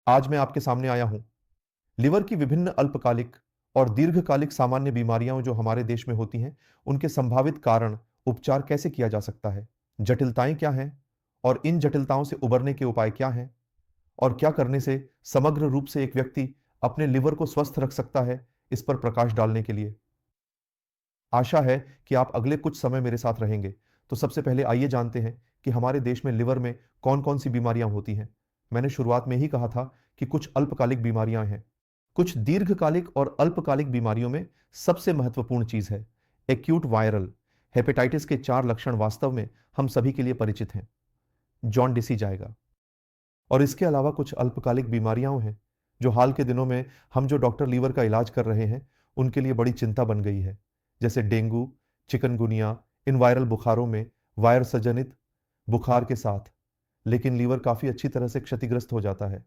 आज मैं आपके सामने आया हूं लिवर की विभिन्न अल्पकालिक और दीर्घकालिक सामान्य बीमारियां जो हमारे देश में होती हैं, उनके संभावित कारण, उपचार कैसे किया जा सकता है, जटिलताएं क्या हैं और इन जटिलताओं से उबरने के उपाय क्या हैं और क्या करने से समग्र रूप से एक व्यक्ति अपने लिवर को स्वस्थ रख सकता है, इस पर प्रकाश डालने के लिए आशा है कि आप अगले कुछ समय मेरे साथ रहेंगे। तो सबसे पहले आइए जानते हैं कि हमारे देश में लिवर में कौन कौन सी बीमारियां होती हैं। मैंने शुरुआत में ही कहा था कि कुछ अल्पकालिक बीमारियां हैं। कुछ दीर्घकालिक और अल्पकालिक बीमारियों में सबसे महत्वपूर्ण चीज है एक्यूट वायरल हेपेटाइटिस के 4 लक्षण वास्तव में हम सभी के लिए परिचित हैं। जॉन्डिस जाएगा। और इसके अलावा कुछ अल्पकालिक बीमारियां हैं जो हाल के दिनों में हम जो डॉक्टर लीवर का इलाज कर रहे हैं उनके लिए बड़ी चिंता बन गई है, जैसे डेंगू, चिकनगुनिया। इन वायरल बुखारों में वायरस जनित बुखार के साथ लेकिन लीवर काफी अच्छी तरह से क्षतिग्रस्त हो जाता है।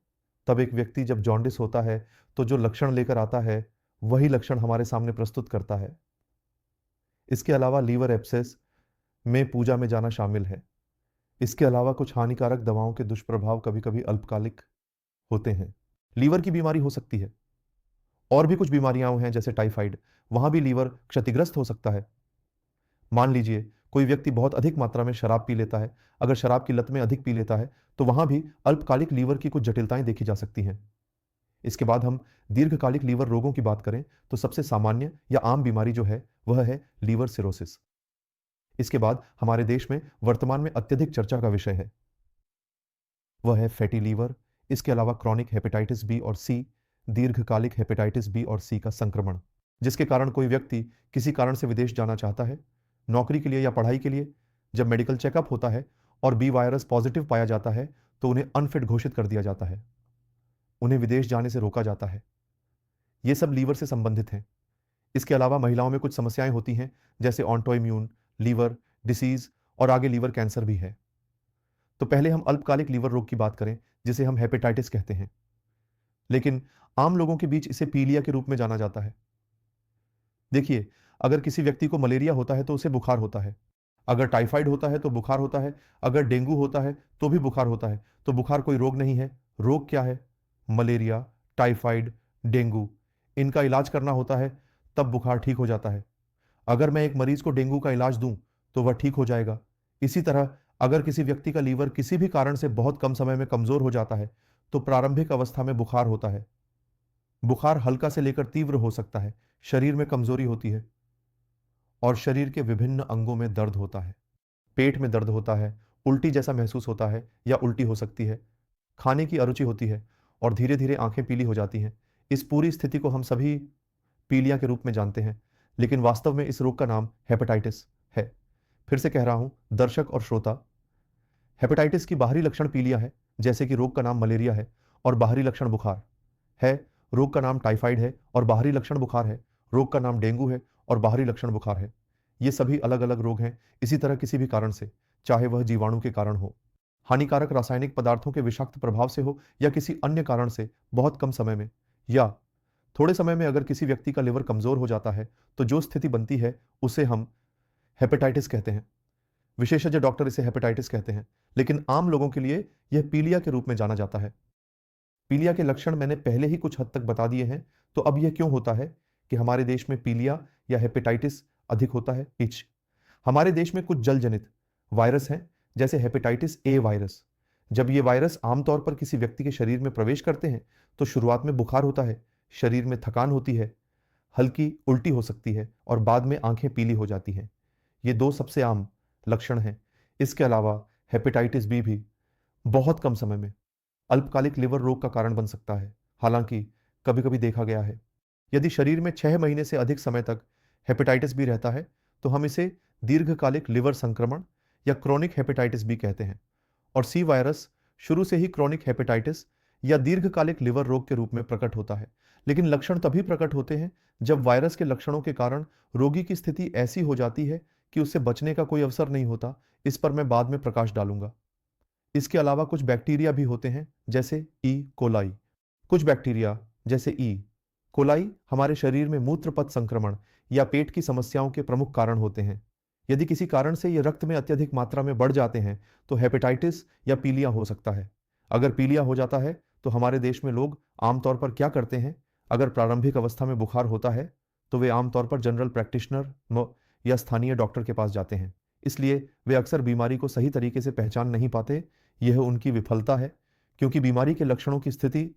तब एक व्यक्ति जब जॉन्डिस होता है तो जो लक्षण लेकर आता है वही लक्षण हमारे सामने प्रस्तुत करता है। इसके अलावा लीवर एब्सेस में पूजा में जाना शामिल है। इसके अलावा कुछ हानिकारक दवाओं के दुष्प्रभाव कभी कभी अल्पकालिक होते हैं। लीवर की बीमारी हो सकती है। और भी कुछ बीमारियां हैं जैसे टाइफाइड, वहां भी लीवर क्षतिग्रस्त हो सकता है। मान लीजिए कोई व्यक्ति बहुत अधिक मात्रा में शराब पी लेता है। अगर शराब की लत में अधिक पी लेता है तो वहां भी अल्पकालिक लीवर की कुछ जटिलताएं देखी जा सकती हैं। इसके बाद हम दीर्घकालिक लीवर रोगों की बात करें तो सबसे सामान्य या आम बीमारी जो है वह है लीवर सिरोसिस। इसके बाद हमारे देश में वर्तमान में अत्यधिक चर्चा का विषय है वह है फैटी लीवर। इसके अलावा क्रॉनिक हेपेटाइटिस बी और सी, दीर्घकालिक हेपेटाइटिस बी और सी का संक्रमण, जिसके कारण कोई व्यक्ति किसी कारण से विदेश जाना चाहता है, नौकरी के लिए या पढ़ाई के लिए। जब मेडिकल चेकअप होता है और बी वायरस पॉजिटिव पाया जाता है तो उन्हें अनफिट घोषित कर दिया जाता है, उन्हें विदेश जाने से रोका जाता है। ये सब लीवर से संबंधित हैं। इसके अलावा महिलाओं में कुछ समस्याएं होती हैं जैसे ऑटोइम्यून लीवर डिसीज और आगे लीवर कैंसर भी है। तो पहले हम अल्पकालिक लीवर रोग की बात करें जिसे हम हेपेटाइटिस कहते हैं, लेकिन आम लोगों के बीच इसे पीलिया के रूप में जाना जाता है। देखिए, अगर किसी व्यक्ति को मलेरिया होता है तो उसे बुखार होता है, अगर टाइफाइड होता है तो बुखार होता है, अगर डेंगू होता है तो भी बुखार होता है। तो बुखार कोई रोग नहीं है। रोग क्या है? Malaria, typhoid, dengue. इनका इलाज करना होता है तब बुखार ठीक हो जाता है। अगर मैं एक मरीज को डेंगू का इलाज दूं तो वह ठीक हो जाएगा। इसी तरह अगर किसी व्यक्ति का लीवर किसी भी कारण से बहुत कम समय में कमजोर हो जाता है तो प्रारंभिक अवस्था में बुखार होता है। बुखार हल्का से लेकर तीव्र हो सकता है। शरीर में कमजोरी होती है और शरीर के विभिन्न अंगों में दर्द होता है। पेट में दर्द होता है, उल्टी जैसा महसूस होता है या उल्टी हो सकती है, खाने की अरुचि होती है और धीरे धीरे आंखें पीली हो जाती हैं। इस पूरी स्थिति को हम सभी पीलिया के रूप में जानते हैं, लेकिन वास्तव में इस रोग का नाम हेपेटाइटिस है। फिर से कह रहा हूं दर्शक और श्रोता, हेपेटाइटिस की बाहरी लक्षण पीलिया है, जैसे कि रोग का नाम मलेरिया है और बाहरी लक्षण बुखार है। रोग का नाम टाइफाइड है और बाहरी लक्षण बुखार है। रोग का नाम डेंगू है और बाहरी लक्षण बुखार है। ये सभी अलग अलग रोग हैं। इसी तरह किसी भी कारण से, चाहे वह जीवाणु के कारण हो, हानिकारक रासायनिक पदार्थों के विषाक्त प्रभाव से हो या किसी अन्य कारण से, बहुत कम समय में या थोड़े समय में अगर किसी व्यक्ति का लिवर कमजोर हो जाता है तो जो स्थिति बनती है उसे हम हेपेटाइटिस कहते हैं। विशेषज्ञ डॉक्टर इसे हेपेटाइटिस कहते हैं, लेकिन आम लोगों के लिए यह पीलिया के रूप में जाना जाता है। पीलिया के लक्षण मैंने पहले ही कुछ हद तक बता दिए हैं। तो अब यह क्यों होता है कि हमारे देश में पीलिया या हेपेटाइटिस अधिक होता है? हमारे देश में कुछ जल जनित वायरस हैं जैसे हेपेटाइटिस ए वायरस। जब ये वायरस आमतौर पर किसी व्यक्ति के शरीर में प्रवेश करते हैं तो शुरुआत में बुखार होता है, शरीर में थकान होती है, हल्की उल्टी हो सकती है और बाद में आंखें पीली हो जाती हैं। ये दो सबसे आम लक्षण हैं। इसके अलावा हेपेटाइटिस बी भी बहुत कम समय में अल्पकालिक लिवर रोग का कारण बन सकता है। हालांकि कभी कभी देखा गया है यदि शरीर में 6 महीने से अधिक समय तक हेपेटाइटिस बी रहता है तो हम इसे दीर्घकालिक लिवर संक्रमण या क्रोनिक हेपेटाइटिस बी कहते हैं। और सी वायरस शुरू से ही क्रोनिक हेपेटाइटिस या दीर्घकालिक लिवर रोग के रूप में प्रकट होता है, लेकिन लक्षण तभी प्रकट होते हैं जब वायरस के लक्षणों के कारण रोगी की स्थिति ऐसी हो जाती है कि उससे बचने का कोई अवसर नहीं होता। इस पर मैं बाद में प्रकाश डालूंगा। इसके अलावा कुछ बैक्टीरिया भी होते हैं जैसे ई कोलाई। कुछ बैक्टीरिया जैसे ई कोलाई हमारे शरीर में मूत्रपथ संक्रमण या पेट की समस्याओं के प्रमुख कारण होते हैं। यदि किसी कारण से ये रक्त में अत्यधिक मात्रा में बढ़ जाते हैं तो हेपेटाइटिस या पीलिया हो सकता है। अगर पीलिया हो जाता है तो हमारे देश में लोग आमतौर पर क्या करते हैं? अगर प्रारंभिक अवस्था में बुखार होता है तो वे आमतौर पर जनरल प्रैक्टिशनर या स्थानीय डॉक्टर के पास जाते हैं। इसलिए वे अक्सर बीमारी को सही तरीके से पहचान नहीं पाते। यह उनकी विफलता है, क्योंकि बीमारी के लक्षणों की स्थिति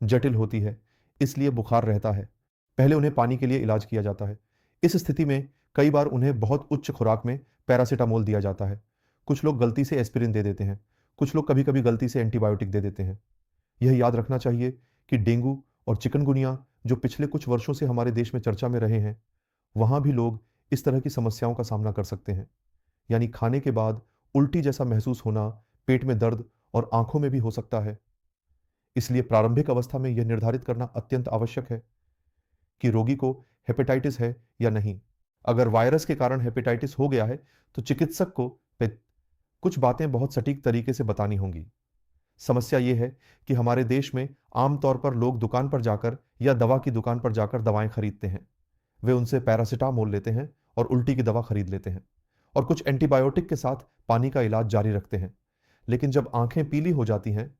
जटिल होती है, इसलिए बुखार रहता है। पहले उन्हें पानी के लिए इलाज किया जाता है। इस स्थिति में कई बार उन्हें बहुत उच्च खुराक में पैरासिटामोल दिया जाता है। कुछ लोग गलती से एस्पिरिन दे देते हैं। कुछ लोग कभी-कभी गलती से एंटीबायोटिक दे देते हैं। यह याद रखना चाहिए कि डेंगू और चिकनगुनिया, जो पिछले कुछ वर्षों से हमारे देश में चर्चा में रहे हैं, वहां भी लोग इस तरह की समस्याओं का सामना कर सकते हैं। यानी खाने के बाद उल्टी जैसा महसूस होना, पेट में दर्द और आंखों में भी हो सकता है। इसलिए प्रारंभिक अवस्था में यह निर्धारित करना अत्यंत आवश्यक है कि रोगी को हेपेटाइटिस है या नहीं। अगर वायरस के कारण हेपेटाइटिस हो गया है तो चिकित्सक को कुछ बातें बहुत सटीक तरीके से बतानी होंगी। समस्या यह है कि हमारे देश में आमतौर पर लोग दुकान पर जाकर या दवा की दुकान पर जाकर दवाएं खरीदते हैं। वे उनसे पैरासिटामोल लेते हैं और उल्टी की दवा खरीद लेते हैं और कुछ एंटीबायोटिक के साथ पानी का इलाज जारी रखते हैं। लेकिन जब आंखें पीली हो जाती हैं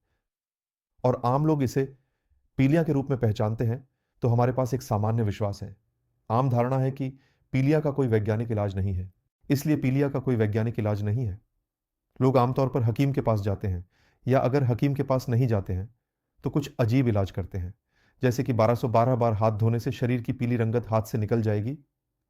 और आम लोग इसे पीलिया के रूप में पहचानते हैं, तो हमारे पास एक सामान्य विश्वास है। आम धारणा है कि पीलिया का कोई वैज्ञानिक इलाज नहीं है। इसलिए पीलिया का कोई वैज्ञानिक इलाज नहीं है। लोग आमतौर पर हकीम के पास जाते हैं, या अगर हकीम के पास नहीं जाते हैं तो कुछ अजीब इलाज करते हैं, जैसे कि 1212 बार हाथ धोने से शरीर की पीली रंगत हाथ से निकल जाएगी,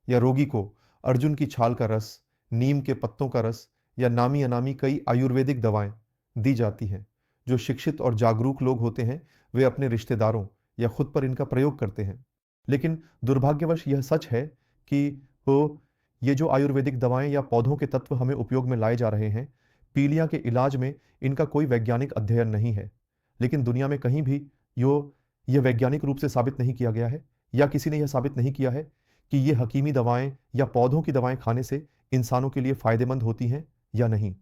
या रोगी को अर्जुन की छाल का रस, नीम के पत्तों का रस या नामी अनामी कई आयुर्वेदिक दवाएं दी जाती हैं। जो शिक्षित और जागरूक लोग होते हैं वे अपने रिश्तेदारों या खुद पर इनका प्रयोग करते हैं। लेकिन दुर्भाग्यवश यह सच है कि वो ये जो आयुर्वेदिक दवाएं या पौधों के तत्व हमें उपयोग में लाए जा रहे हैं, पीलिया के इलाज में इनका कोई वैज्ञानिक अध्ययन नहीं है। लेकिन दुनिया में कहीं भी यह वैज्ञानिक रूप से साबित नहीं किया गया है, या किसी ने यह साबित नहीं किया है कि ये हकीमी दवाएं या पौधों की दवाएं खाने से इंसानों के लिए फायदेमंद होती हैं या नहीं।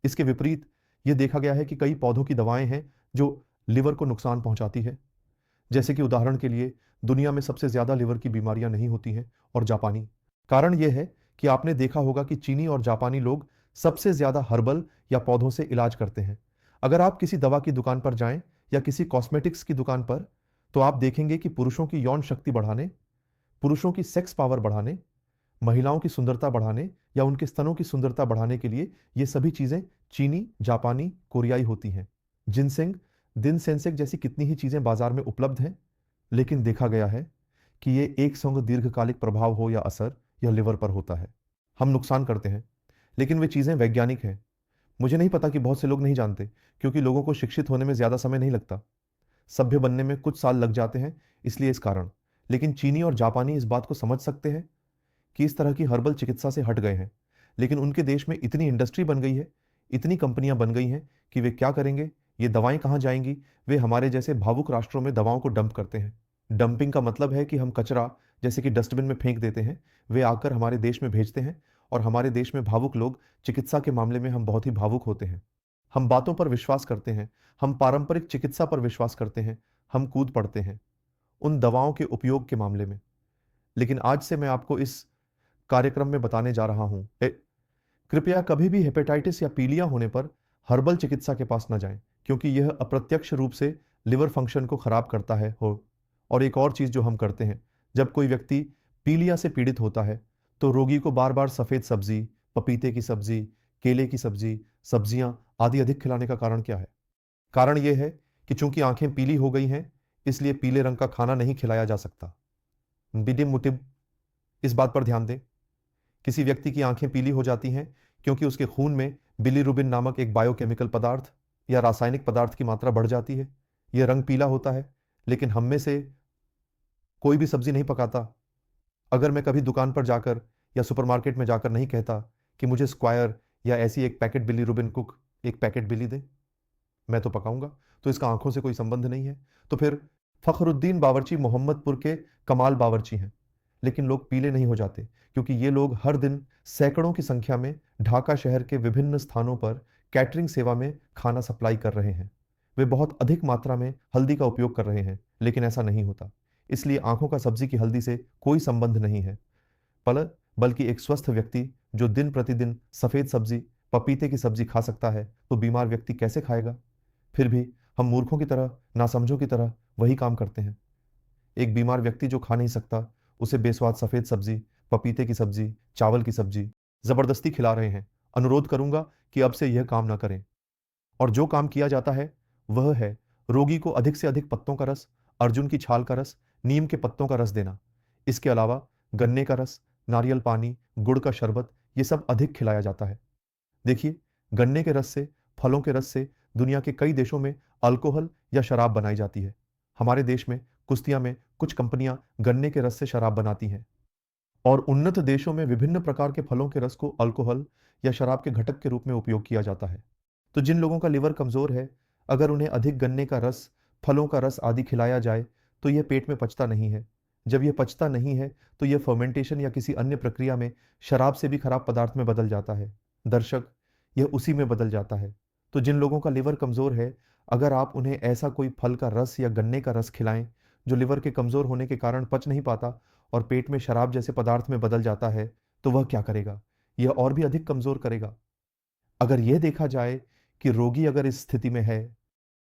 इसके विपरीत यह देखा गया है कि कई पौधों की दवाएं हैं जो लिवर को नुकसान पहुंचाती है। जैसे कि उदाहरण के लिए दुनिया में सबसे ज्यादा लिवर की बीमारियां नहीं होती हैं और जापानी। कारण यह है कि आपने देखा होगा कि चीनी और जापानी लोग सबसे ज्यादा हर्बल या पौधों से इलाज करते हैं। अगर आप किसी दवा की दुकान पर जाएं या किसी कॉस्मेटिक्स की दुकान पर, तो आप देखेंगे कि पुरुषों की यौन शक्ति बढ़ाने, पुरुषों की सेक्स पावर बढ़ाने, महिलाओं की सुंदरता बढ़ाने या उनके स्तनों की सुंदरता बढ़ाने के लिए ये सभी चीजें चीनी, जापानी, कोरियाई होती हैं। जिनसेंग, दिनसेंसेक जैसी कितनी ही चीजें बाजार में उपलब्ध हैं, लेकिन देखा गया है कि ये एक संग दीर्घकालिक प्रभाव हो या असर, यह लिवर पर होता है। हम नुकसान करते हैं, लेकिन वे चीजें वैज्ञानिक हैं। मुझे नहीं पता कि बहुत से लोग नहीं जानते, क्योंकि लोगों को शिक्षित होने में ज्यादा समय नहीं लगता। सभ्य बनने में कुछ साल लग जाते हैं, इसलिए इस कारण। लेकिन चीनी और जापानी इस बात को समझ सकते हैं कि इस तरह की हर्बल चिकित्सा से हट गए हैं। लेकिन उनके देश में इतनी इंडस्ट्री बन गई है, इतनी कंपनियां बन गई हैं कि वे क्या करेंगे, ये दवाएं कहाँ जाएंगी? वे हमारे जैसे भावुक राष्ट्रों में दवाओं को डंप करते हैं। डंपिंग का मतलब है कि हम कचरा जैसे कि डस्टबिन में फेंक देते हैं, वे आकर हमारे देश में भेजते हैं। और हमारे देश में भावुक लोग, चिकित्सा के मामले में हम बहुत ही भावुक होते हैं। हम बातों पर विश्वास करते हैं, हम पारंपरिक चिकित्सा पर विश्वास करते हैं, हम कूद पड़ते हैं उन दवाओं के उपयोग के मामले में। लेकिन आज से मैं आपको इस कार्यक्रम में बताने जा रहा हूं, कृपया कभी भी हेपेटाइटिस या पीलिया होने पर हर्बल चिकित्सा के पास न जाएं, क्योंकि यह अप्रत्यक्ष रूप से लिवर फंक्शन को खराब करता है हो। और एक और चीज जो हम करते हैं, जब कोई व्यक्ति पीलिया से पीड़ित होता है तो रोगी को बार बार सफेद सब्जी, पपीते की सब्जी, केले की सब्जी, सब्जियां आदि अधिक खिलाने का कारण क्या है? कारण यह है कि चूंकि आंखें पीली हो गई हैं, इसलिए पीले रंग का खाना नहीं खिलाया जा सकता। बिडिम मुटिब, इस बात पर ध्यान दें। किसी व्यक्ति की आंखें पीली हो जाती हैं क्योंकि उसके खून में बिलीरुबिन नामक एक बायोकेमिकल पदार्थ या रासायनिक पदार्थ की मात्रा बढ़ जाती है। यह रंग पीला होता है। लेकिन हम में से कोई भी सब्जी नहीं पकाता। अगर मैं कभी दुकान पर जाकर या सुपरमार्केट में जाकर नहीं कहता कि मुझे स्क्वायर या ऐसी एक पैकेट बिलीरुबिन कुक, एक पैकेट बिली दे, मैं तो पकाऊंगा, तो इसका आंखों से कोई संबंध नहीं है। तो फिर फखरुद्दीन बावर्ची मोहम्मदपुर के कमाल बावर्ची हैं। लेकिन लोग पीले नहीं हो जाते, क्योंकि ये लोग हर दिन सैकड़ों की संख्या में ढाका शहर के विभिन्न स्थानों पर कैटरिंग सेवा में खाना सप्लाई कर रहे हैं। वे बहुत अधिक मात्रा में हल्दी का उपयोग कर रहे हैं, लेकिन ऐसा नहीं होता। इसलिए आंखों का सब्जी की हल्दी से कोई संबंध नहीं है। बल्कि एक स्वस्थ व्यक्ति जो दिन प्रतिदिन सफेद सब्जी, पपीते की सब्जी खा सकता है, तो बीमार व्यक्ति कैसे खाएगा? फिर भी हम मूर्खों की तरह, नासमझों की तरह वही काम करते हैं। एक बीमार व्यक्ति जो खा नहीं सकता, उसे बेस्वाद सफेद सब्जी, पपीते की सब्जी, चावल की सब्जी जबरदस्ती खिला रहे हैं। अनुरोध करूंगा कि अब से यह काम ना करें। और जो काम किया जाता है वह है रोगी को अधिक से अधिक पत्तों का रस, अर्जुन की छाल का रस, नीम के पत्तों का रस देना। इसके अलावा गन्ने का रस, नारियल पानी, गुड़ का शरबत, ये सब अधिक खिलाया जाता है। देखिए, गन्ने के रस से, फलों के रस से दुनिया के कई देशों में अल्कोहल या शराब बनाई जाती है। हमारे देश में कुश्तिया में कुछ कंपनियां गन्ने के रस से शराब बनाती हैं और उन्नत देशों में विभिन्न प्रकार के फलों के रस को अल्कोहल या शराब के घटक के रूप में उपयोग किया जाता है। तो जिन लोगों का लिवर कमजोर है, अगर उन्हें अधिक गन्ने का रस, फलों का रस आदि खिलाया जाए तो यह पेट में पचता नहीं है। जब यह पचता नहीं है तो यह फर्मेंटेशन या किसी अन्य प्रक्रिया में शराब से भी खराब पदार्थ में बदल जाता है। दर्शक, यह उसी में बदल जाता है। तो जिन लोगों का लिवर कमजोर है, अगर आप उन्हें ऐसा कोई फल का रस या गन्ने का रस खिलाएं जो लिवर के कमजोर होने के कारण पच नहीं पाता और पेट में शराब जैसे पदार्थ में बदल जाता है, तो वह क्या करेगा? यह और भी अधिक कमजोर करेगा। अगर यह देखा जाए कि रोगी अगर इस स्थिति में है,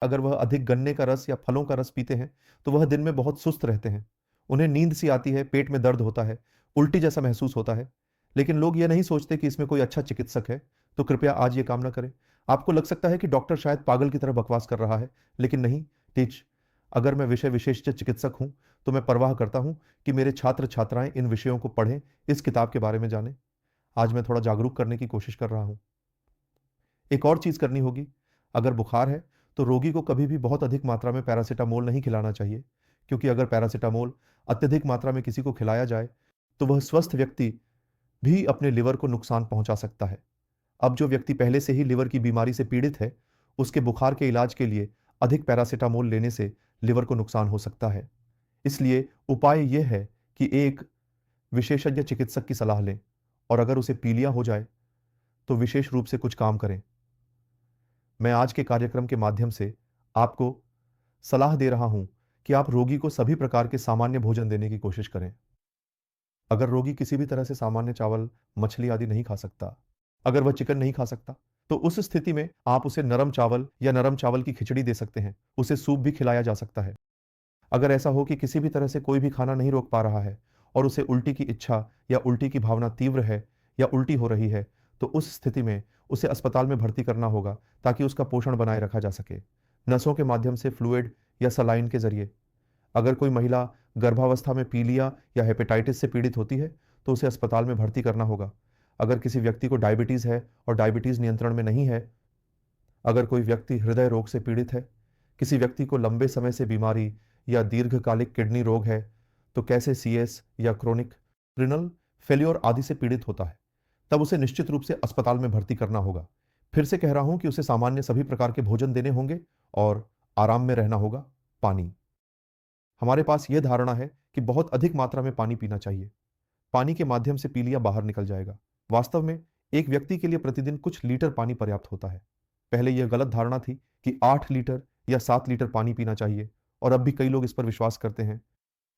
अगर वह अधिक गन्ने का रस या फलों का रस पीते हैं, तो वह दिन में बहुत सुस्त रहते हैं। उन्हें नींद सी आती है, पेट में दर्द होता है, उल्टी जैसा महसूस होता है। लेकिन लोग यह नहीं सोचते कि इसमें कोई अच्छा चिकित्सक है, तो कृपया आज ये काम ना करें। आपको लग सकता है कि डॉक्टर शायद पागल की तरह बकवास कर रहा है, लेकिन नहीं। टीच, अगर मैं विषय विशेषज्ञ चिकित्सक हूं, तो मैं परवाह करता हूं कि मेरे छात्र छात्राएं इन विषयों को पढ़ें, इस किताब के बारे में जानें। आज मैं थोड़ा जागरूक करने की कोशिश कर रहा हूं। एक और चीज करनी होगी। अगर बुखार है तो रोगी को कभी भी बहुत अधिक मात्रा में पैरासीटामोल नहीं खिलाना चाहिए, क्योंकि अगर पैरासीटामोल अत्यधिक मात्रा में किसी को खिलाया जाए तो वह स्वस्थ व्यक्ति भी अपने लिवर को नुकसान पहुंचा सकता है। अब जो व्यक्ति पहले से ही लिवर की बीमारी से पीड़ित है, उसके बुखार के इलाज के लिए अधिक पैरासीटामोल लेने से लिवर को नुकसान हो सकता है। इसलिए उपाय यह है कि एक विशेषज्ञ चिकित्सक की सलाह लें और अगर उसे पीलिया हो जाए तो विशेष रूप से कुछ काम करें। मैं आज के कार्यक्रम के माध्यम से आपको सलाह दे रहा हूं कि आप रोगी को सभी प्रकार के सामान्य भोजन देने की कोशिश करें। अगर रोगी किसी भी तरह से सामान्य चावल, मछली आदि नहीं खा सकता, अगर वह चिकन नहीं खा सकता, तो उस स्थिति में आप उसे नरम चावल या नरम चावल की खिचड़ी दे सकते हैं। उसे सूप भी खिलाया जा सकता है। अगर ऐसा हो कि किसी भी तरह से कोई भी खाना नहीं रोक पा रहा है और उसे उल्टी की इच्छा या उल्टी की भावना तीव्र है या उल्टी हो रही है, तो उस स्थिति में उसे अस्पताल में भर्ती करना होगा ताकि उसका पोषण बनाए रखा जा सके, नसों के माध्यम से फ्लूइड या सलाइन के जरिए। अगर कोई महिला गर्भावस्था में पीलिया या हेपेटाइटिस से पीड़ित होती है तो उसे अस्पताल में भर्ती करना होगा। अगर किसी व्यक्ति को डायबिटीज है और डायबिटीज नियंत्रण में नहीं है, अगर कोई व्यक्ति हृदय रोग से पीड़ित है, किसी व्यक्ति को लंबे समय से बीमारी या दीर्घकालिक किडनी रोग है, तो कैसे सीएस या क्रोनिक रिनल फेल्योर आदि से पीड़ित होता है, तब उसे निश्चित रूप से अस्पताल में भर्ती करना होगा। फिर से कह रहा हूं कि उसे सामान्य सभी प्रकार के भोजन देने होंगे और आराम में रहना होगा। पानी, हमारे पास यह धारणा है कि बहुत अधिक मात्रा में पानी पीना चाहिए, पानी के माध्यम से पीलिया बाहर निकल जाएगा। वास्तव में एक व्यक्ति के लिए प्रतिदिन कुछ लीटर पानी पर्याप्त होता है। पहले यह गलत धारणा थी कि 8 लीटर या 7 लीटर पानी पीना चाहिए और अब भी कई लोग इस पर विश्वास करते हैं,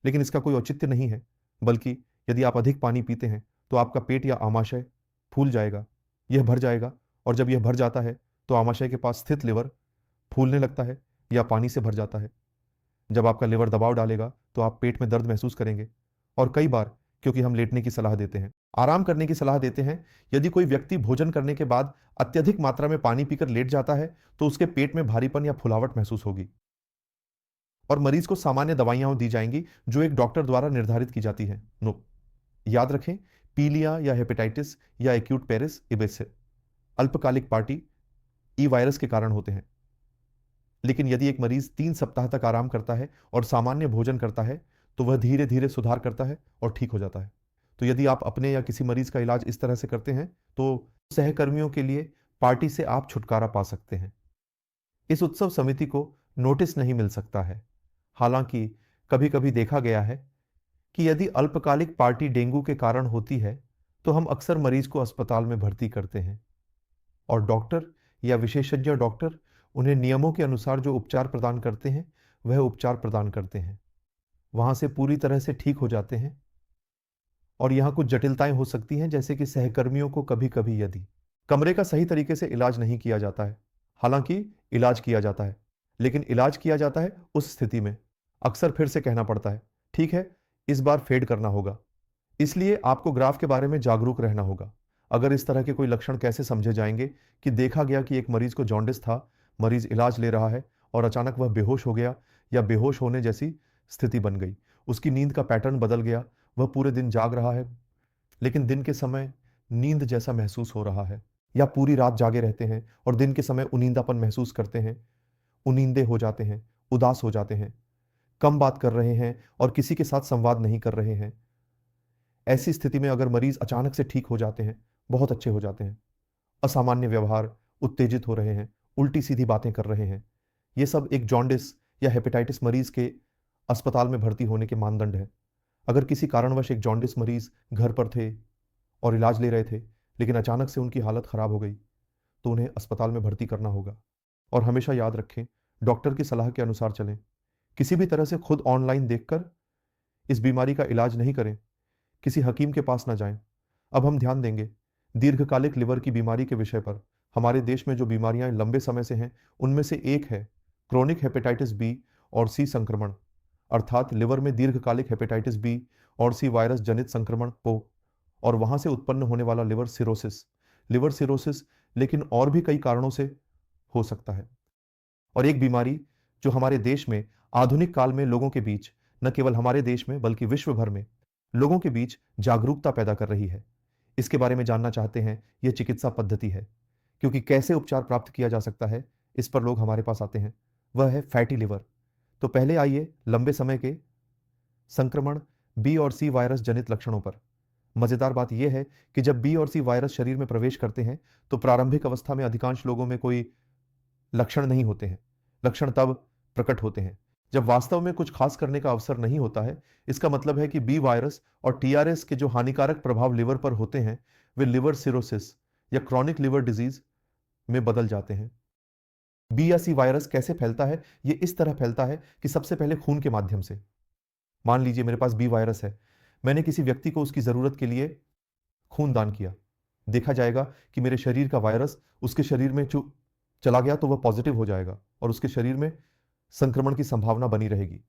लेकिन इसका कोई औचित्य नहीं है। बल्कि यदि आप अधिक पानी पीते हैं तो आपका पेट या आमाशय फूल जाएगा, यह भर जाएगा, और जब यह भर जाता है तो आमाशय के पास स्थित लिवर फूलने लगता है या पानी से भर जाता है। जब आपका लिवर दबाव डालेगा तो आप पेट में दर्द महसूस करेंगे, और कई बार, क्योंकि हम लेटने की सलाह देते हैं, आराम करने की सलाह देते हैं, यदि कोई व्यक्ति भोजन करने के बाद अत्यधिक मात्रा में पानी पीकर लेट जाता है तो उसके पेट में भारीपन या फुलावट महसूस होगी और मरीज को सामान्य दवाइयां दी जाएंगी जो एक डॉक्टर द्वारा निर्धारित की जाती हैं। नो, याद रखें, पीलिया या हेपेटाइटिस या एक्यूट पेरिस इबेसिस अल्पकालिक पार्टी ई वायरस के कारण होते हैं। लेकिन यदि एक मरीज 3 सप्ताह तक आराम करता है और सामान्य भोजन करता है तो वह धीरे धीरे सुधार करता है और ठीक हो जाता है। तो यदि आप अपने या किसी मरीज का इलाज इस तरह से करते हैं तो सहकर्मियों के लिए पार्टी से आप छुटकारा पा सकते हैं। इस उत्सव समिति को नोटिस नहीं मिल सकता है। हालांकि कभी कभी देखा गया है कि यदि अल्पकालिक पार्टी डेंगू के कारण होती है तो हम अक्सर मरीज को अस्पताल में भर्ती करते हैं और डॉक्टर या विशेषज्ञ डॉक्टर उन्हें नियमों के अनुसार जो उपचार प्रदान करते हैं वह उपचार प्रदान करते हैं, वहां से पूरी तरह से ठीक हो जाते हैं। और यहां कुछ जटिलताएं हो सकती हैं, जैसे कि सहकर्मियों को कभी कभी यदि कमरे का सही तरीके से इलाज नहीं किया जाता है, हालांकि इलाज किया जाता है, लेकिन इलाज किया जाता है उस स्थिति में। अक्सर फिर से कहना पड़ता है, ठीक है, इस बार फेड करना होगा। इसलिए आपको ग्राफ के बारे में जागरूक रहना होगा। अगर इस तरह के कोई लक्षण कैसे समझे जाएंगे कि देखा गया कि एक मरीज को जॉन्डिस था, मरीज इलाज ले रहा है और अचानक वह बेहोश हो गया या बेहोश होने जैसी स्थिति बन गई, उसकी नींद का पैटर्न बदल गया, वह पूरे दिन जाग रहा है लेकिन दिन के समय नींद जैसा महसूस हो रहा है, या पूरी रात जागे रहते हैं और दिन के समय उनींदापन महसूस करते हैं, उनींदे हो जाते हैं, उदास हो जाते हैं, कम बात कर रहे हैं और किसी के साथ संवाद नहीं कर रहे हैं। ऐसी स्थिति में अगर मरीज अचानक से ठीक हो जाते हैं, बहुत अच्छे हो जाते हैं, असामान्य व्यवहार, उत्तेजित हो रहे हैं, उल्टी सीधी बातें कर रहे हैं, ये सब एक जॉन्डिस या हेपेटाइटिस मरीज के अस्पताल में भर्ती होने के मानदंड हैं। अगर किसी कारणवश एक जॉन्डिस मरीज घर पर थे और इलाज ले रहे थे लेकिन अचानक से उनकी हालत खराब हो गई, तो उन्हें अस्पताल में भर्ती करना होगा। और हमेशा याद रखें, डॉक्टर की सलाह के अनुसार चलें। किसी भी तरह से खुद ऑनलाइन देखकर इस बीमारी का इलाज नहीं करें, किसी हकीम के पास ना जाएं। अब हम ध्यान देंगे दीर्घकालिक लिवर की बीमारी के विषय पर। हमारे देश में जो बीमारियां लंबे समय से हैं, उनमें से एक है क्रोनिक हेपेटाइटिस बी और सी संक्रमण, अर्थात लिवर में दीर्घकालिक हेपेटाइटिस बी और सी वायरस जनित संक्रमण हो और वहां से उत्पन्न होने वाला लिवर सिरोसिस। लिवर सिरोसिस लेकिन और भी कई कारणों से हो सकता है। और एक बीमारी जो हमारे देश में आधुनिक काल में लोगों के बीच, न केवल हमारे देश में बल्कि विश्व भर में लोगों के बीच जागरूकता पैदा कर रही है। इसके बारे में जानना चाहते हैं, यह चिकित्सा पद्धति है, क्योंकि कैसे उपचार प्राप्त किया जा सकता है, इस पर लोग हमारे पास आते हैं। वह है फैटी लिवर। तो पहले आइए लंबे समय के संक्रमण बी और सी वायरस जनित लक्षणों पर। मजेदार बात यह है कि जब बी और सी वायरस शरीर में प्रवेश करते हैं तो प्रारंभिक अवस्था में अधिकांश लोगों में कोई लक्षण नहीं होते हैं। लक्षण तब प्रकट होते हैं जब वास्तव में कुछ खास करने का अवसर नहीं होता है। इसका मतलब है कि बी वायरस और टीआरएस के जो हानिकारक प्रभाव लिवर पर होते हैं, वे लिवर सिरोसिस या क्रॉनिक लिवर डिजीज में बदल जाते हैं। बी या सी वायरस कैसे फैलता है? ये इस तरह फैलता है कि सबसे पहले खून के माध्यम से। मान लीजिए मेरे पास बी वायरस है, मैंने किसी व्यक्ति को उसकी जरूरत के लिए खून दान किया। देखा जाएगा कि मेरे शरीर का वायरस उसके शरीर में चला गया तो वह पॉजिटिव हो जाएगा और उसके शरीर में संक्रमण की संभावना बनी रहेगी।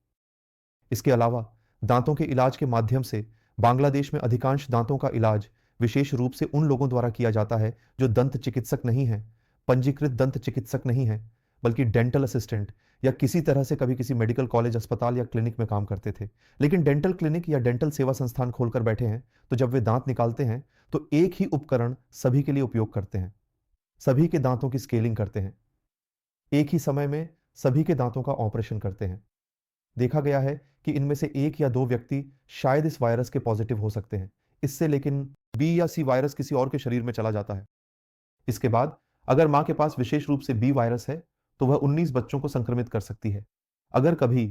इसके अलावा दांतों के इलाज के माध्यम से बांग्लादेश में अधिकांश दांतों का इलाज विशेष रूप से उन लोगों द्वारा किया जाता है जो दंत चिकित्सक नहीं हैं, पंजीकृत दंत चिकित्सक नहीं हैं, बल्कि डेंटल असिस्टेंट या किसी तरह से कभी किसी मेडिकल कॉलेज, अस्पताल या क्लिनिक में काम करते थे, लेकिन डेंटल क्लिनिक या डेंटल सेवा संस्थान खोलकर बैठे हैं। तो जब वे दांत निकालते हैं तो एक ही उपकरण सभी के लिए उपयोग करते हैं, सभी के दांतों की स्केलिंग करते हैं, एक ही समय में सभी के दांतों का ऑपरेशन करते हैं। देखा गया है कि इनमें से एक या दो व्यक्ति शायद इस वायरस के पॉजिटिव हो सकते हैं इससे, लेकिन बी या सी वायरस किसी और के शरीर में चला जाता है। इसके बाद अगर मां के पास विशेष रूप से बी वायरस है तो वह 19 बच्चों को संक्रमित कर सकती है। अगर कभी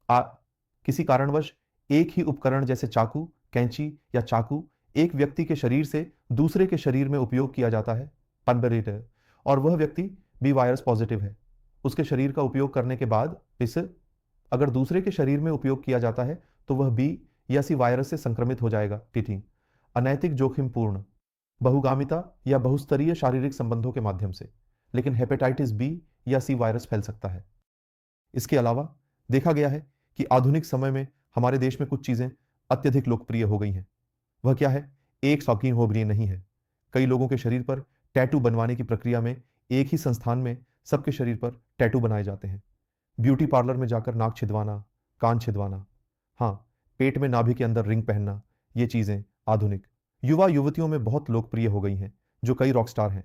किसी कारणवश एक ही उपकरण जैसे चाकू, कैंची या चाकू एक व्यक्ति के शरीर से दूसरे के शरीर में उपयोग किया जाता है, कन्वर्टर, और वह व्यक्ति बी वायरस पॉजिटिव है, उसके शरीर का उपयोग करने के बाद इसे अगर दूसरे के शरीर में उपयोग किया जाता है तो वह बी या सी वायरस से संक्रमित हो जाएगा। टीथिंग, अनैतिक, जोखिमपूर्ण, बहुगामिता या बहुस्तरीय शारीरिक संबंधों के माध्यम से, लेकिन हेपेटाइटिस बी या सी वायरस फैल सकता है। इसके अलावा देखा गया है कि आधुनिक समय में हमारे देश में कुछ चीजें अत्यधिक लोकप्रिय हो गई हैं। वह क्या है? एक शौकीन होबरी नहीं है। कई लोगों के शरीर पर टैटू बनवाने की प्रक्रिया में एक ही संस्थान में सबके शरीर पर टैटू बनाए जाते हैं। ब्यूटी पार्लर में जाकर नाक छिदवाना, कान छिदवाना, हाँ, पेट में नाभि के अंदर रिंग पहनना, ये चीजें आधुनिक युवा युवतियों में बहुत लोकप्रिय हो गई हैं, जो कई रॉकस्टार हैं।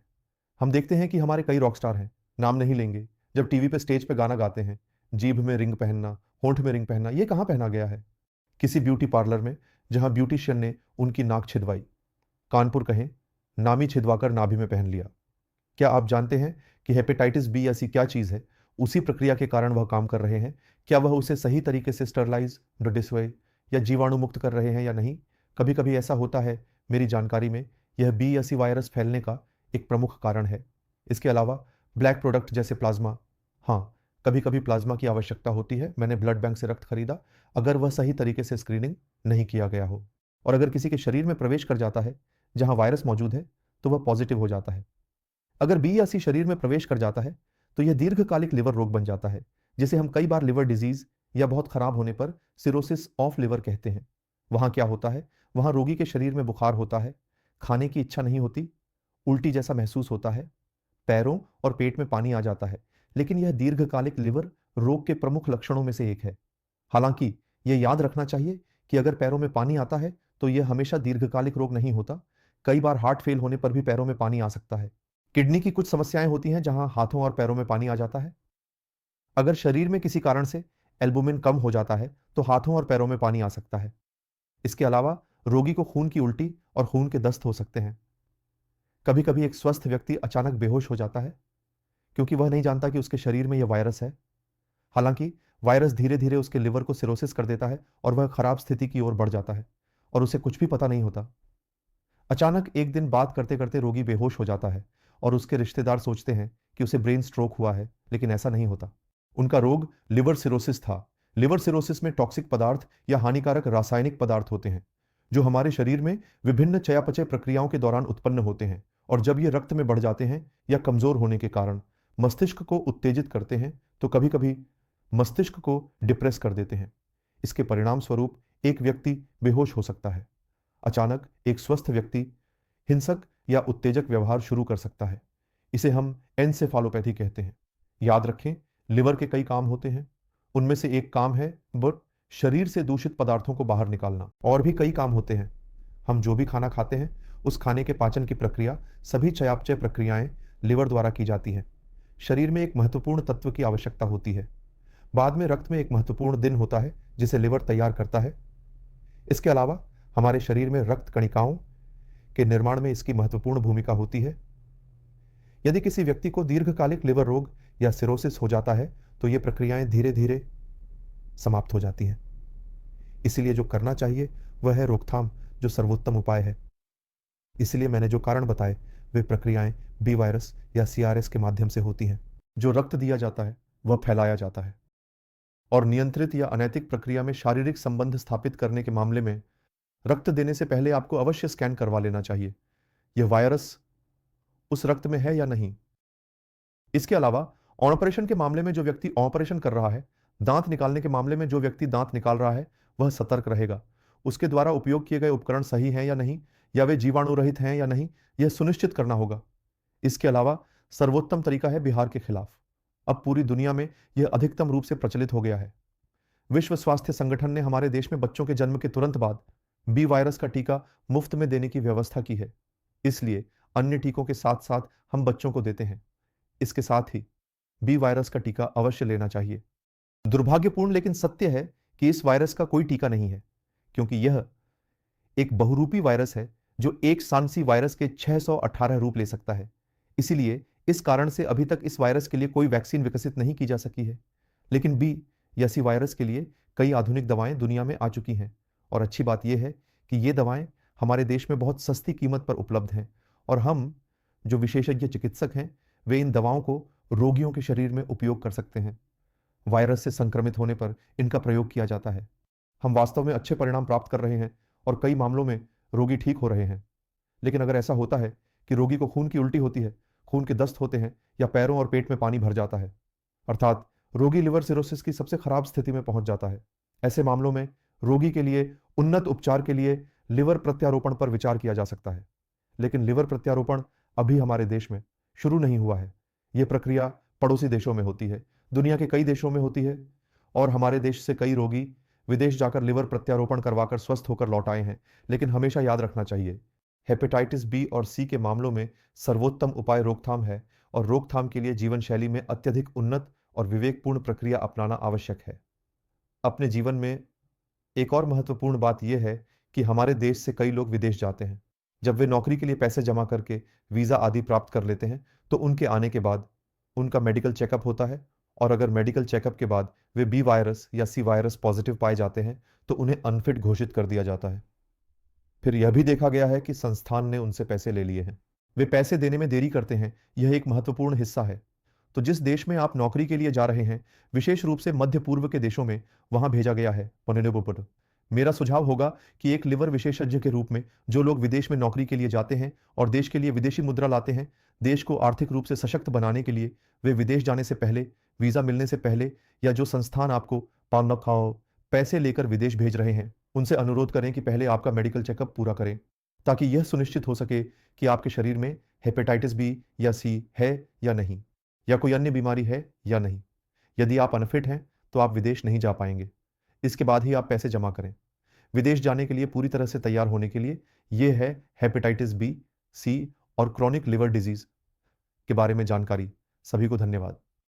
हम देखते हैं कि हमारे कई रॉकस्टार हैं, नाम नहीं लेंगे, जब टीवी पे स्टेज पे गाना गाते हैं, जीभ में रिंग पहनना, होंठ में रिंग पहनना, ये कहाँ पहना गया है? किसी ब्यूटी पार्लर में जहां ब्यूटिशियन ने उनकी नाक छिदवाई, कानपुर कहें, नामी छिदवाकर नाभि में पहन लिया। क्या आप जानते हैं कि हेपेटाइटिस बी ऐसी क्या चीज है? उसी प्रक्रिया के कारण वह काम कर रहे हैं। क्या वह उसे सही तरीके से स्टरलाइज, डिसवे या जीवाणु मुक्त कर रहे हैं या नहीं? कभी कभी ऐसा होता है। मेरी जानकारी में यह बी या सी वायरस फैलने का एक प्रमुख कारण है। इसके अलावा ब्लैक प्रोडक्ट जैसे प्लाज्मा, हाँ, कभी कभी प्लाज्मा की आवश्यकता होती है। मैंने ब्लड बैंक से रक्त खरीदा, अगर वह सही तरीके से स्क्रीनिंग नहीं किया गया हो, और अगर किसी के शरीर में प्रवेश कर जाता है जहां वायरस मौजूद है तो वह पॉजिटिव हो जाता है। अगर बी या सी शरीर में प्रवेश कर जाता है तो यह दीर्घकालिक लिवर रोग बन जाता है, जिसे हम कई बार लिवर डिजीज या बहुत खराब होने पर सिरोसिस ऑफ लिवर कहते हैं। वहां क्या होता है? वहां रोगी के शरीर में बुखार होता है, खाने की इच्छा नहीं होती, उल्टी जैसा महसूस होता है, पैरों और पेट में पानी आ जाता है। लेकिन यह दीर्घकालिक लिवर रोग के प्रमुख लक्षणों में से एक है। हालांकि यह याद रखना चाहिए कि अगर पैरों में पानी आता है तो यह हमेशा दीर्घकालिक रोग नहीं होता। कई बार हार्ट फेल होने पर भी पैरों में पानी आ सकता है। किडनी की कुछ समस्याएं होती हैं जहां हाथों और पैरों में पानी आ जाता है। अगर शरीर में किसी कारण से एल्बुमिन कम हो जाता है तो हाथों और पैरों में पानी आ सकता है। इसके अलावा रोगी को खून की उल्टी और खून के दस्त हो सकते हैं। कभी कभी एक स्वस्थ व्यक्ति अचानक बेहोश हो जाता है क्योंकि वह नहीं जानता कि उसके शरीर में यह वायरस है। हालांकि वायरस धीरे धीरे उसके लिवर को सिरोसिस कर देता है और वह खराब स्थिति की ओर बढ़ जाता है और उसे कुछ भी पता नहीं होता। अचानक एक दिन बात करते करते रोगी बेहोश हो जाता है और उसके रिश्तेदार सोचते हैं कि उसे ब्रेन स्ट्रोक हुआ है, लेकिन ऐसा नहीं होता। उनका रोग लिवर सिरोसिस था। लिवर सिरोसिस में टॉक्सिक पदार्थ या हानिकारक रासायनिक पदार्थ होते हैं जो हमारे शरीर में विभिन्न चयापचय प्रक्रियाओं के दौरान उत्पन्न होते हैं, और जब ये रक्त में बढ़ जाते हैं या कमजोर होने के कारण मस्तिष्क को उत्तेजित करते हैं तो कभी कभी मस्तिष्क को डिप्रेस कर देते हैं। इसके परिणाम स्वरूप एक व्यक्ति बेहोश हो सकता है। अचानक एक स्वस्थ व्यक्ति हिंसक या उत्तेजक व्यवहार शुरू कर सकता है। इसे हम एनसेफालोपैथी कहते हैं। याद रखें, लिवर के कई काम होते हैं। उनमें से एक काम है शरीर से दूषित पदार्थों को बाहर निकालना। और भी कई काम होते हैं। हम जो भी खाना खाते हैं उस खाने के पाचन की प्रक्रिया, सभी चयापचय प्रक्रियाएं लिवर द्वारा की जाती हैं। शरीर में एक महत्वपूर्ण तत्व की आवश्यकता होती है। बाद में रक्त में एक महत्वपूर्ण दिन होता है जिसे लिवर तैयार करता है। इसके अलावा हमारे शरीर में रक्त कणिकाओं के निर्माण में इसकी महत्वपूर्ण भूमिका होती है। यदि किसी व्यक्ति को दीर्घकालिक लिवर रोग या सिरोसिस हो जाता है तो ये प्रक्रियाएं धीरे धीरे समाप्त हो जाती हैं। इसलिए जो करना चाहिए वह है रोकथाम, जो सर्वोत्तम उपाय है। इसलिए मैंने जो कारण बताए वे प्रक्रियाएं बी वायरस या सीआरएस के माध्यम से होती हैं। जो रक्त दिया जाता है वह फैलाया जाता है, और नियंत्रित या अनैतिक प्रक्रिया में शारीरिक संबंध स्थापित करने के मामले में रक्त देने से पहले आपको अवश्य स्कैन करवा लेना चाहिए यह वायरस उस रक्त में है या नहीं। इसके अलावा ऑपरेशन के मामले में जो व्यक्ति ऑपरेशन कर रहा है, दांत निकालने के मामले में जो व्यक्ति दांत निकाल रहा है, वह सतर्क रहेगा। उसके द्वारा उपयोग किए गए उपकरण सही हैं या नहीं, या वे जीवाणु रहित हैं या नहीं, यह सुनिश्चित करना होगा। इसके अलावा सर्वोत्तम तरीका है बिहार के खिलाफ। अब पूरी दुनिया में यह अधिकतम रूप से प्रचलित हो गया है। विश्व स्वास्थ्य संगठन ने हमारे देश में बच्चों के जन्म के तुरंत बाद बी वायरस का टीका मुफ्त में देने की व्यवस्था की है। इसलिए अन्य टीकों के साथ साथ हम बच्चों को देते हैं। इसके साथ ही बी वायरस का टीका अवश्य लेना चाहिए। दुर्भाग्यपूर्ण लेकिन सत्य है कि इस वायरस का कोई टीका नहीं है, क्योंकि यह एक बहुरूपी वायरस है जो एक सांसी वायरस के 618 रूप ले सकता है। इसीलिए इस कारण से अभी तक इस वायरस के लिए कोई वैक्सीन विकसित नहीं की जा सकी है। लेकिन बी या सी वायरस के लिए कई आधुनिक दवाएं दुनिया में आ चुकी हैं, और अच्छी बात यह है कि ये दवाएं हमारे देश में बहुत सस्ती कीमत पर उपलब्ध हैं, और हम जो विशेषज्ञ चिकित्सक हैं वे इन दवाओं को रोगियों के शरीर में उपयोग कर सकते हैं। वायरस से संक्रमित होने पर इनका प्रयोग किया जाता है। हम वास्तव में अच्छे परिणाम प्राप्त कर रहे हैं और कई मामलों में रोगी ठीक हो रहे हैं। लेकिन अगर ऐसा होता है कि रोगी को खून की उल्टी होती है, खून के दस्त होते हैं, या पैरों और पेट में पानी भर जाता है, अर्थात रोगी लिवर सिरोसिस की सबसे खराब स्थिति में पहुंच जाता है, ऐसे मामलों में रोगी के लिए उन्नत उपचार के लिए लिवर प्रत्यारोपण पर विचार किया जा सकता है। लेकिन लिवर प्रत्यारोपण अभी हमारे देश में शुरू नहीं हुआ है। यह प्रक्रिया पड़ोसी देशों में होती है, दुनिया के कई देशों में होती है, और हमारे देश से कई रोगी विदेश जाकर लिवर प्रत्यारोपण करवाकर स्वस्थ होकर लौट आए हैं। लेकिन हमेशा याद रखना चाहिए, हेपेटाइटिस बी और सी के मामलों में सर्वोत्तम उपाय रोकथाम है, और रोकथाम के लिए जीवन शैली में अत्यधिक उन्नत और विवेकपूर्ण प्रक्रिया अपनाना आवश्यक है। अपने जीवन में एक और महत्वपूर्ण बात यह है कि हमारे देश से कई लोग विदेश जाते हैं। जब वे नौकरी के लिए पैसे जमा करके वीजा आदि प्राप्त कर लेते हैं तो उनके आने के बाद उनका मेडिकल चेकअप होता है, और अगर मेडिकल चेकअप के बाद वे बी वायरस या सी वायरस पॉजिटिव पाए जाते हैं तो उन्हें अनफिट घोषित कर दिया जाता है। फिर यह भी देखा गया है कि संस्थान ने उनसे पैसे ले लिए हैं। वे पैसे देने में देरी करते हैं, यह एक महत्वपूर्ण हिस्सा है। तो जिस देश में आप नौकरी के लिए जा रहे हैं, विशेष रूप से मध्य पूर्व के देशों में, वहां भेजा गया है पुनर्निर्माण। मेरा सुझाव होगा कि एक लिवर विशेषज्ञ के रूप में जो लोग विदेश में नौकरी के लिए जाते हैं और देश के लिए विदेशी मुद्रा लाते हैं, देश को आर्थिक रूप से सशक्त बनाने के लिए वे विदेश जाने से पहले वीज़ा मिलने से पहले या जो संस्थान आपको पानखाओ पैसे लेकर विदेश भेज रहे हैं, उनसे अनुरोध करें कि पहले आपका मेडिकल चेकअप पूरा करें, ताकि यह सुनिश्चित हो सके कि आपके शरीर में हेपेटाइटिस बी या सी है या नहीं, या कोई अन्य बीमारी है या नहीं। यदि आप अनफिट हैं, तो आप विदेश नहीं जा पाएंगे। इसके बाद ही आप पैसे जमा करें। विदेश जाने के लिए पूरी तरह से तैयार होने के लिए ये है हेपेटाइटिस बी, सी और क्रॉनिक लिवर डिजीज के बारे में जानकारी। सभी को धन्यवाद।